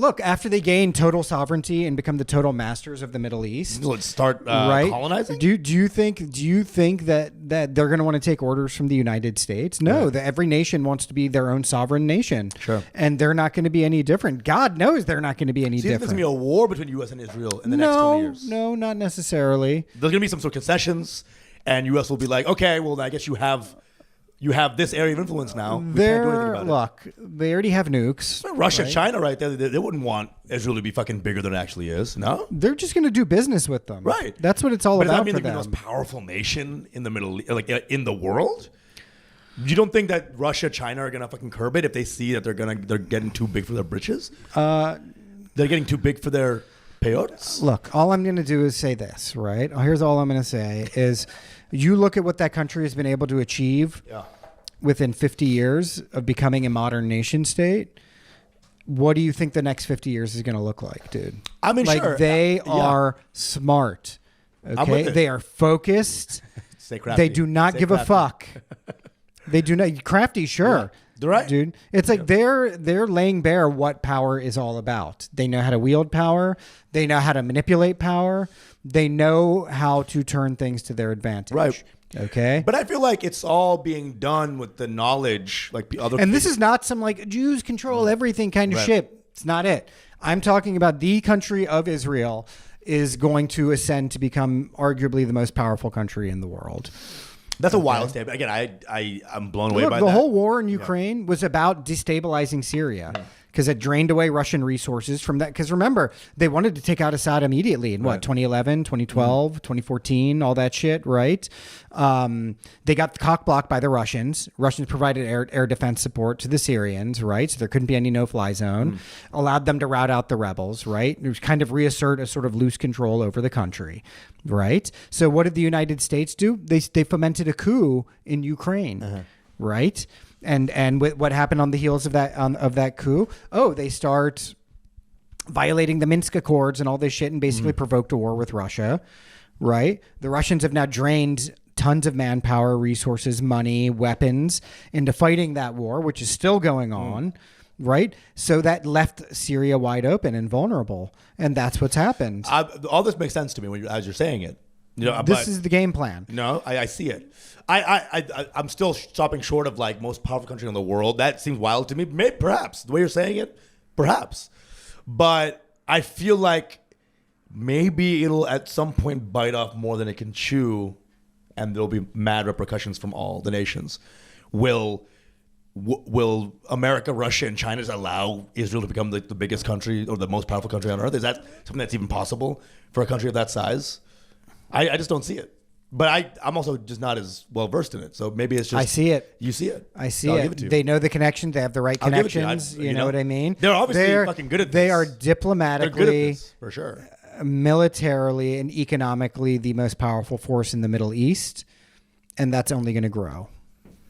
look, after they gain total sovereignty and become the total masters of the Middle East, let's start colonizing. Do you think that they're going to want to take orders from the United States? No, that every nation wants to be their own sovereign nation. Sure. And they're not going to be any different. God knows they're not going to be any different. There's going to be a war between U.S. and Israel in the next 20 years. No, not necessarily. There's going to be some sort of concessions, and U.S. will be like, okay, well, I guess you have this area of influence now. We can't do anything about it. Look, they already have nukes. Russia, China, right there. They wouldn't want Israel to be fucking bigger than it actually is. No, they're just going to do business with them. Right. That's what it's all about. Does that mean for they're them. the most powerful nation in the in the world? You don't think that Russia, China are going to fucking curb it if they see that they're getting too big for their britches? They're getting too big for their peyotes? Look, all I'm going to do is say this, right? Here's all I'm going to say is you look at what that country has been able to achieve within 50 years of becoming a modern nation state. What do you think the next 50 years is going to look like, dude? I mean, like, they are smart. Okay? They are focused. Stay crafty. They do not give a fuck. They do not. Crafty, sure. Yeah. Right. Dude, it's like they're laying bare what power is all about. They know how to wield power. They know how to manipulate power. They know how to turn things to their advantage. Right. Okay. But I feel like it's all being done with the knowledge, like the other. And this is not some like Jews control everything kind of shit. It's not it. I'm talking about the country of Israel is going to ascend to become arguably the most powerful country in the world. That's a wild statement. Again, I'm blown away by that. The whole war in Ukraine was about destabilizing Syria because it drained away Russian resources from that. Because remember, they wanted to take out Assad immediately in 2011, 2012, 2014, all that shit, right? They got cock blocked by the Russians. Russians provided air defense support to the Syrians, right? So there couldn't be any no-fly zone. Allowed them to rout out the rebels, right? It was kind of reassert a sort of loose control over the country, right? So what did the United States do? They fomented a coup in Ukraine, right? And what happened on the heels of that coup? Oh, they start violating the Minsk Accords and all this shit and basically provoked a war with Russia, right? The Russians have now drained tons of manpower, resources, money, weapons into fighting that war, which is still going on, right? So that left Syria wide open and vulnerable. And that's what's happened. All this makes sense to me as you're saying it. You know, this is the game plan. No, I see it. I'm still stopping short of like most powerful country in the world. That seems wild to me. Maybe, perhaps the way you're saying it, perhaps. But I feel like maybe it'll at some point bite off more than it can chew, and there'll be mad repercussions from all the nations. Will America, Russia, and China allow Israel to become the biggest country or the most powerful country on earth? Is that something that's even possible for a country of that size? I just don't see it. But I'm also just not as well versed in it. So maybe it's just... I see it. You see it. I see it. They know the connections. They have the right connections. You know what I mean? They're obviously fucking good at this. They are diplomatically... They're good at this, for sure. Militarily and economically the most powerful force in the Middle East. And that's only going to grow.